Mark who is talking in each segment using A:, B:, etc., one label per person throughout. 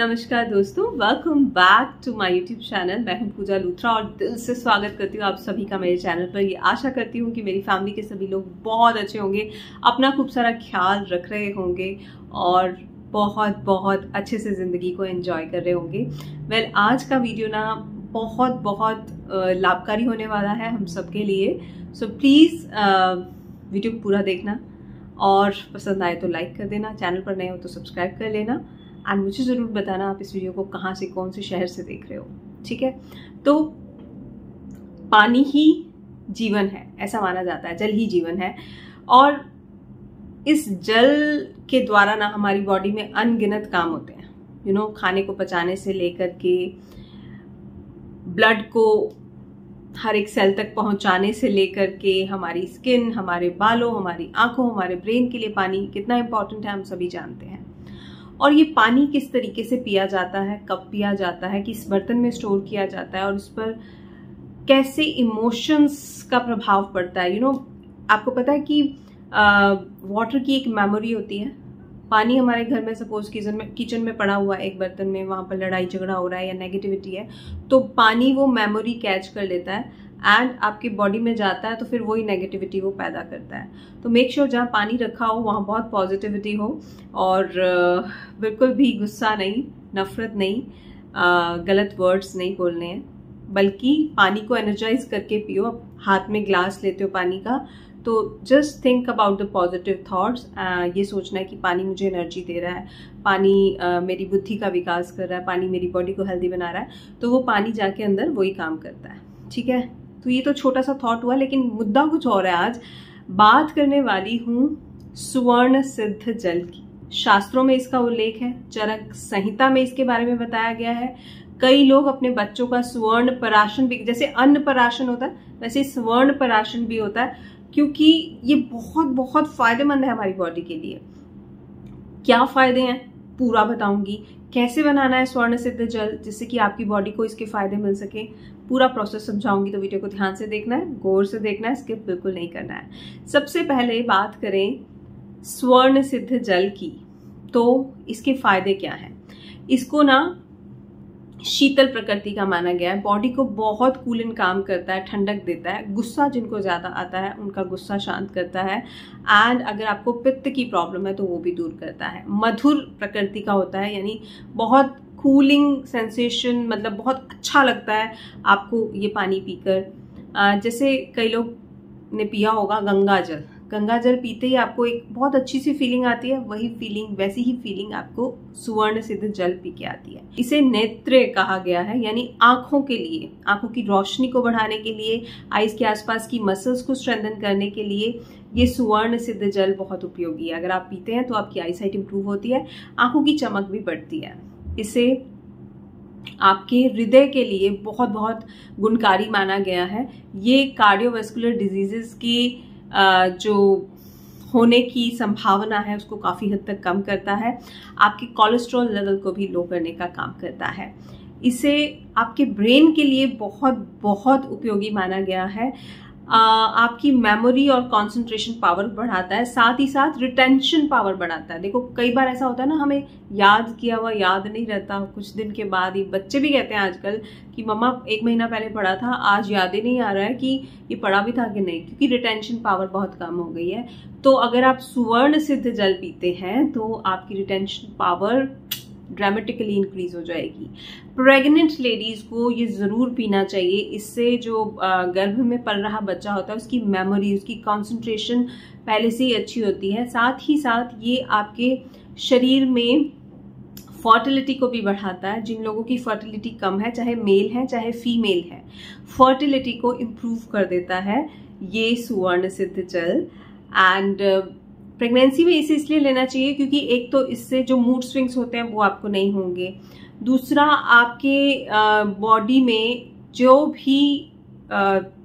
A: नमस्कार दोस्तों, welcome back to my YouTube channel. मैं हूं पूजा लूथरा और दिल से स्वागत करती हूं आप सभी का मेरे चैनल पर। ये आशा करती हूं कि मेरी फैमिली के सभी लोग बहुत अच्छे होंगे, अपना खूब सारा ख्याल रख रहे होंगे और बहुत बहुत अच्छे से ज़िंदगी को एंजॉय कर रहे होंगे। आज का वीडियो ना बहुत लाभकारी होने वाला है हम सबके लिए। सो प्लीज़ वीडियो पूरा देखना और पसंद आए तो लाइक कर देना, चैनल पर नए हो तो सब्सक्राइब कर लेना एंड मुझे ज़रूर बताना आप इस वीडियो को कहाँ से, कौन से शहर से देख रहे हो। ठीक है, तो पानी ही जीवन है, ऐसा माना जाता है, जल ही जीवन है। और इस जल के द्वारा ना हमारी बॉडी में अनगिनत काम होते हैं। खाने को पचाने से लेकर के ब्लड को हर एक सेल तक पहुंचाने से लेकर के हमारी स्किन, हमारे बालों, हमारी आंखों, हमारे ब्रेन के लिए पानी कितना इंपॉर्टेंट है हम सभी जानते हैं। और ये पानी किस तरीके से पिया जाता है, कब पिया जाता है, किस बर्तन में स्टोर किया जाता है और उस पर कैसे इमोशंस का प्रभाव पड़ता है। आपको पता है कि वाटर की एक मेमोरी होती है। पानी हमारे घर में सपोज किचन में पड़ा हुआ है एक बर्तन में, वहां पर लड़ाई झगड़ा हो रहा है या नेगेटिविटी है, तो पानी वो मेमोरी कैच कर लेता है एंड आपकी बॉडी में जाता है, तो फिर वही नेगेटिविटी वो पैदा करता है। तो मेक श्योर जहाँ पानी रखा हो वहाँ बहुत पॉजिटिविटी हो और बिल्कुल भी गुस्सा नहीं, नफरत नहीं, गलत वर्ड्स नहीं बोलने हैं, बल्कि पानी को एनर्जाइज करके पियो। अब हाथ में ग्लास लेते हो पानी का, तो just think about the positive thoughts. ये सोचना है कि पानी मुझे एनर्जी दे रहा है, पानी मेरी बुद्धि का विकास कर रहा है, पानी मेरी बॉडी को हेल्दी बना रहा है, तो वो पानी जाके अंदर वही काम करता है। ठीक है, तो ये तो छोटा सा थॉट हुआ, लेकिन मुद्दा कुछ और है। आज बात करने वाली हूँ सुवर्ण सिद्ध जल की। शास्त्रों में इसका उल्लेख है, चरक संहिता में इसके बारे में बताया गया है। कई लोग अपने बच्चों का सुवर्ण पराशन भी, जैसे अन्न पराशन होता है वैसे स्वर्ण पराशन भी होता है, क्योंकि ये बहुत फायदेमंद है हमारी बॉडी के लिए। क्या फायदे हैं पूरा बताऊंगी, कैसे बनाना है स्वर्ण सिद्ध जल जिससे कि आपकी बॉडी को इसके फायदे मिल सके, पूरा प्रोसेस समझाऊंगी। तो वीडियो को ध्यान से देखना है, गौर से देखना है, स्किप बिल्कुल नहीं करना है। सबसे पहले बात करें स्वर्ण सिद्ध जल की, तो इसके फायदे क्या हैं। इसको ना शीतल प्रकृति का माना गया है, बॉडी को बहुत कूलिंग काम करता है, ठंडक देता है। गुस्सा जिनको ज्यादा आता है उनका गुस्सा शांत करता है एंड अगर आपको पित्त की प्रॉब्लम है तो वो भी दूर करता है। मधुर प्रकृति का होता है, यानी बहुत कूलिंग सेंसेशन, मतलब बहुत अच्छा लगता है आपको ये पानी पीकर। जैसे कई लोग ने पिया होगा गंगा जल पीते ही आपको एक बहुत अच्छी सी फीलिंग आती है, वैसी ही फीलिंग आपको सुवर्ण सिद्ध जल पी के आती है। इसे नेत्र कहा गया है, यानी आंखों के लिए, आंखों की रोशनी को बढ़ाने के लिए, आईज के आसपास की मसल्स को स्ट्रेंथन करने के लिए ये सुवर्ण सिद्ध जल बहुत उपयोगी है। अगर आप पीते हैं तो आपकी आईसाइट इंप्रूव होती है, आंखों की चमक भी बढ़ती है। इसे आपके हृदय के लिए बहुत गुणकारी माना गया है। ये कार्डियोवैस्कुलर डिजीजेस की जो होने की संभावना है उसको काफ़ी हद तक कम करता है, आपके कोलेस्ट्रॉल लेवल को भी लो करने का काम करता है। इसे आपके ब्रेन के लिए बहुत उपयोगी माना गया है। आपकी मेमोरी और कंसंट्रेशन पावर बढ़ाता है, साथ ही साथ रिटेंशन पावर बढ़ाता है। देखो कई बार ऐसा होता है ना, हमें याद किया हुआ याद नहीं रहता, कुछ दिन के बाद ही बच्चे भी कहते हैं आजकल कि मम्मा 1 महीना पहले पढ़ा था, आज याद ही नहीं आ रहा है कि ये पढ़ा भी था कि नहीं, क्योंकि रिटेंशन पावर बहुत कम हो गई है। तो अगर आप सुवर्ण सिद्ध जल पीते हैं तो आपकी रिटेंशन पावर ड्रामेटिकली इंक्रीज हो जाएगी। प्रेग्नेंट लेडीज को ये जरूर पीना चाहिए। इससे जो गर्भ में पल रहा बच्चा होता है उसकी मेमोरी, उसकी कंसंट्रेशन पहले से ही अच्छी होती है। साथ ही साथ ये आपके शरीर में फर्टिलिटी को भी बढ़ाता है। जिन लोगों की फर्टिलिटी कम है, चाहे मेल है चाहे फीमेल है, फर्टिलिटी को इम्प्रूव कर देता है ये सुवर्ण सिद्ध जल। एंड प्रेगनेंसी में इसे इसलिए लेना चाहिए क्योंकि एक तो इससे जो मूड स्विंग्स होते हैं वो आपको नहीं होंगे, दूसरा आपके बॉडी में जो भी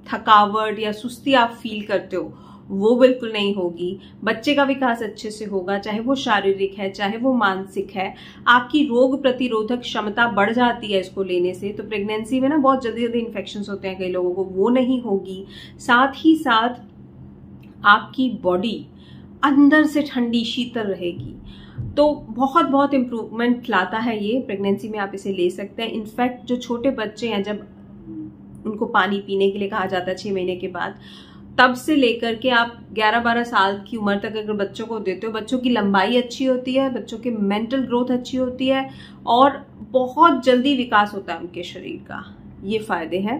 A: थकावट या सुस्ती आप फील करते हो वो बिल्कुल नहीं होगी। बच्चे का विकास अच्छे से होगा, चाहे वो शारीरिक है चाहे वो मानसिक है। आपकी रोग प्रतिरोधक क्षमता बढ़ जाती है इसको लेने से। तो प्रेगनेंसी में ना बहुत जल्दी इन्फेक्शंस होते हैं कई लोगों को, वो नहीं होगी। साथ ही साथ आपकी बॉडी अंदर से ठंडी शीतल रहेगी। तो बहुत बहुत इम्प्रूवमेंट लाता है ये। प्रेगनेंसी में आप इसे ले सकते हैं। इनफैक्ट जो छोटे बच्चे हैं, जब उनको पानी पीने के लिए कहा जाता है 6 महीने के बाद, तब से लेकर के आप 11-12 साल की उम्र तक अगर बच्चों को देते हो, बच्चों की लंबाई अच्छी होती है, बच्चों की मेंटल ग्रोथ अच्छी होती है और बहुत जल्दी विकास होता है उनके शरीर का। ये फायदे हैं।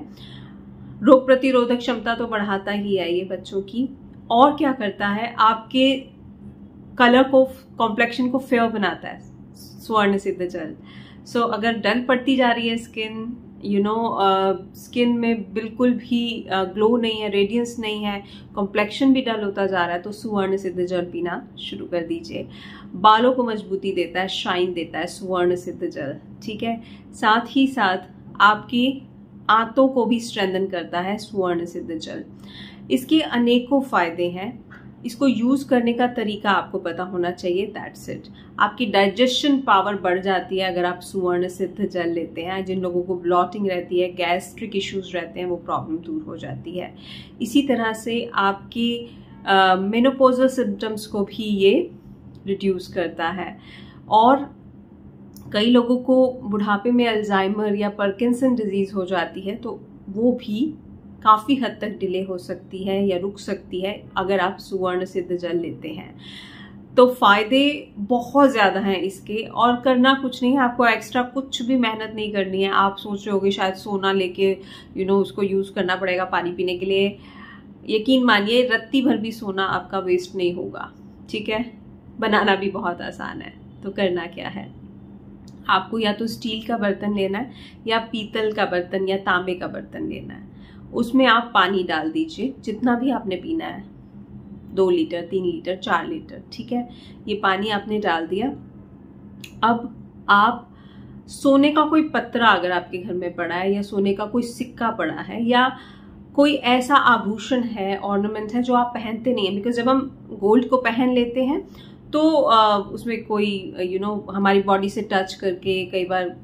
A: रोग प्रतिरोधक क्षमता तो बढ़ाता ही है ये बच्चों की। और क्या करता है, आपके कलर को, कॉम्प्लेक्शन को फेयर बनाता है स्वर्ण सिद्ध जल। सो अगर डल पड़ती जा रही है स्किन, स्किन में बिल्कुल भी ग्लो नहीं है, रेडियंस नहीं है, कॉम्प्लेक्शन भी डल होता जा रहा है, तो सुवर्ण सिद्ध जल पीना शुरू कर दीजिए। बालों को मजबूती देता है, शाइन देता है सुवर्ण सिद्ध जल, ठीक है। साथ ही साथ आपकी आंतों को भी स्ट्रेंथन करता है सुवर्ण सिद्ध जल। इसके अनेकों फायदे हैं। इसको यूज करने का तरीका आपको पता होना चाहिए, दैट्स इट। आपकी डाइजेशन पावर बढ़ जाती है अगर आप सुवर्ण सिद्ध जल लेते हैं। जिन लोगों को ब्लॉटिंग रहती है, गैस्ट्रिक इश्यूज रहते हैं, वो प्रॉब्लम दूर हो जाती है। इसी तरह से आपकी मेनोपॉजल सिम्टम्स को भी ये रिड्यूस करता है। और कई लोगों को बुढ़ापे में अल्जाइमर या पार्किंसन डिजीज हो जाती है, तो वो भी काफ़ी हद तक डिले हो सकती है या रुक सकती है अगर आप सुवर्ण सिद्ध जल लेते हैं। तो फायदे बहुत ज़्यादा हैं इसके। और करना कुछ नहीं है, आपको एक्स्ट्रा कुछ भी मेहनत नहीं करनी है। आप सोच रहे होगे शायद सोना लेके उसको यूज़ करना पड़ेगा पानी पीने के लिए। यकीन मानिए, रत्ती भर भी सोना आपका वेस्ट नहीं होगा, ठीक है। बनाना भी बहुत आसान है। तो करना क्या है, आपको या तो स्टील का बर्तन लेना है या पीतल का बर्तन या तांबे का बर्तन लेना है। उसमें आप पानी डाल दीजिए, जितना भी आपने पीना है, 2 लीटर, 3 लीटर, 4 लीटर, ठीक है। ये पानी आपने डाल दिया। अब आप सोने का कोई पत्रा अगर आपके घर में पड़ा है, या सोने का कोई सिक्का पड़ा है, या कोई ऐसा आभूषण है, ऑर्नामेंट है जो आप पहनते नहीं है, बिकॉज जब हम गोल्ड को पहन लेते हैं तो उसमें कोई हमारी बॉडी से टच करके कई बार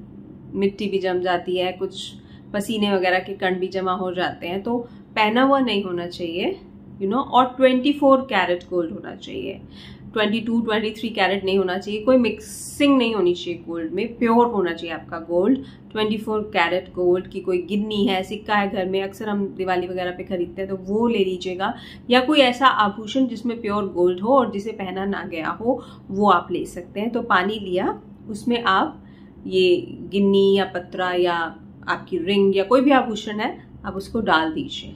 A: मिट्टी भी जम जाती है, कुछ पसीने वगैरह के कण भी जमा हो जाते हैं, तो पहना हुआ नहीं होना चाहिए, और 24 कैरेट गोल्ड होना चाहिए। 22, 23 कैरेट नहीं होना चाहिए। कोई मिक्सिंग नहीं होनी चाहिए गोल्ड में, प्योर होना चाहिए आपका गोल्ड। 24 कैरेट गोल्ड की कोई गिन्नी है, सिक्का है घर में, अक्सर हम दिवाली वगैरह पे खरीदते हैं, तो वो ले लीजिएगा। या कोई ऐसा आभूषण जिसमें प्योर गोल्ड हो और जिसे पहना ना गया हो, वो आप ले सकते हैं। तो पानी लिया, उसमें आप ये गिन्नी या पत्रा या आपकी रिंग या कोई भी आभूषण है, आप उसको डाल दीजिए।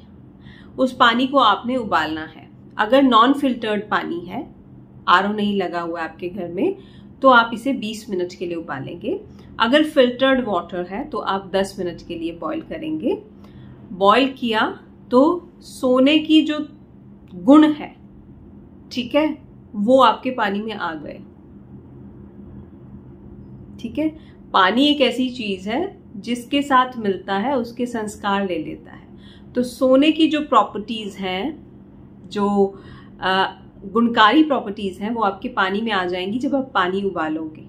A: उस पानी को आपने उबालना है। अगर नॉन फिल्टर्ड पानी है, आरओ नहीं लगा हुआ है आपके घर में, तो आप इसे 20 मिनट के लिए उबालेंगे। अगर फिल्टर्ड वाटर है तो आप 10 मिनट के लिए बॉईल करेंगे। बॉईल किया तो सोने की जो गुण है, ठीक है, वो आपके पानी में आ गए, ठीक है। पानी एक ऐसी चीज है जिसके साथ मिलता है उसके संस्कार ले लेता है। तो सोने की जो प्रॉपर्टीज हैं, जो गुणकारी प्रॉपर्टीज हैं, वो आपके पानी में आ जाएंगी जब आप पानी उबालोगे।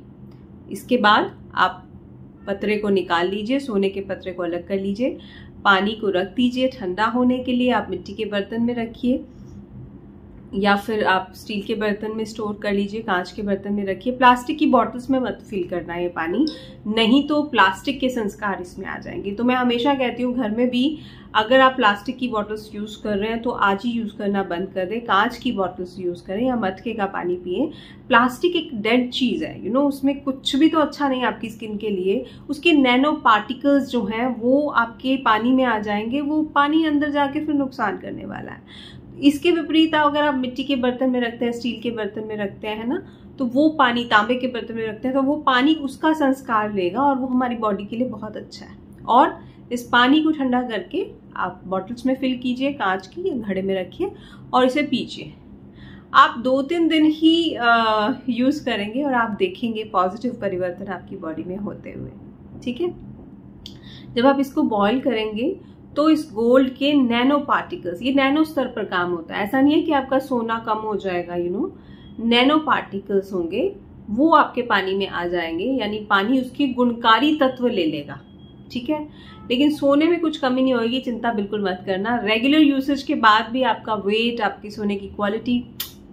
A: इसके बाद आप पत्रे को निकाल लीजिए, सोने के पत्रे को अलग कर लीजिए, पानी को रख दीजिए ठंडा होने के लिए। आप मिट्टी के बर्तन में रखिए या फिर आप स्टील के बर्तन में स्टोर कर लीजिए, कांच के बर्तन में रखिए। प्लास्टिक की बॉटल्स में मत फिल करना है ये पानी, नहीं तो प्लास्टिक के संस्कार इसमें आ जाएंगे। तो मैं हमेशा कहती हूँ, घर में भी अगर आप प्लास्टिक की बॉटल्स यूज कर रहे हैं तो आज ही यूज करना बंद कर दें, कांच की बॉटल्स यूज करें या मटके का पानी पिए। प्लास्टिक एक डेड चीज है, उसमें कुछ भी तो अच्छा नहीं आपकी स्किन के लिए। उसके नैनो पार्टिकल्स जो हैं वो आपके पानी में आ जाएंगे, वो पानी अंदर जाके फिर नुकसान करने वाला है। इसके विपरीत अगर आप मिट्टी के बर्तन में रखते हैं, स्टील के बर्तन में रखते हैं ना, तो वो पानी, तांबे के बर्तन में रखते हैं तो वो पानी उसका संस्कार लेगा और वो हमारी बॉडी के लिए बहुत अच्छा है। और इस पानी को ठंडा करके आप बॉटल्स में फिल कीजिए, कांच की या घड़े में रखिए और इसे पीजिए। आप 2-3 दिन ही यूज करेंगे और आप देखेंगे पॉजिटिव परिवर्तन आपकी बॉडी में होते हुए, ठीक है। जब आप इसको बॉईल करेंगे तो इस गोल्ड के नैनो पार्टिकल्स, ये नैनो स्तर पर काम होता है। ऐसा नहीं है कि आपका सोना कम हो जाएगा, नैनो पार्टिकल्स होंगे, वो आपके पानी में आ जाएंगे, यानी पानी उसकी गुणकारी तत्व ले लेगा, ठीक है। लेकिन सोने में कुछ कमी नहीं होगी, चिंता बिल्कुल मत करना। रेगुलर यूसेज के बाद भी आपका वेट, आपकी सोने की क्वालिटी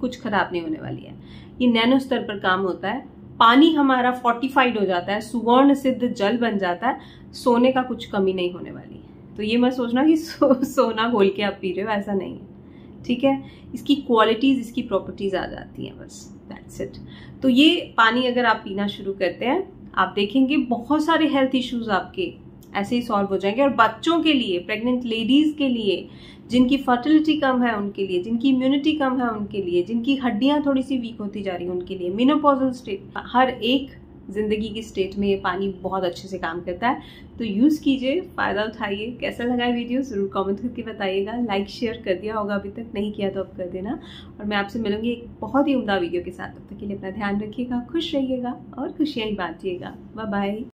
A: कुछ खराब नहीं होने वाली है। ये नैनो स्तर पर काम होता है। पानी हमारा फोर्टिफाइड हो जाता है, सुवर्ण सिद्ध जल बन जाता है, सोने का कुछ कमी नहीं होने वाली। तो ये मत सोचना कि सोना घोल के आप पी रहे हो, ऐसा नहीं है, ठीक है। इसकी क्वालिटीज, इसकी प्रॉपर्टीज आ जाती हैं, बस दैट्स इट। तो ये पानी अगर आप पीना शुरू करते हैं, आप देखेंगे बहुत सारे हेल्थ इश्यूज आपके ऐसे ही सॉल्व हो जाएंगे। और बच्चों के लिए, प्रेग्नेंट लेडीज के लिए, जिनकी फर्टिलिटी कम है उनके लिए, जिनकी इम्यूनिटी कम है उनके लिए, जिनकी हड्डियां थोड़ी सी वीक होती जा रही है उनके लिए, मेनोपॉजल स्टेट, हर एक जिंदगी की स्टेट में ये पानी बहुत अच्छे से काम करता है। तो यूज कीजिए, फायदा उठाइए। कैसा लगा वीडियो जरूर कमेंट करके बताइएगा। लाइक शेयर कर दिया होगा अभी तक, नहीं किया तो अब कर देना। और मैं आपसे मिलूंगी एक बहुत ही उम्दा वीडियो के साथ। तब तक के लिए अपना ध्यान रखिएगा, खुश रहिएगा और खुशियां ही बांटिएगा। Bye bye.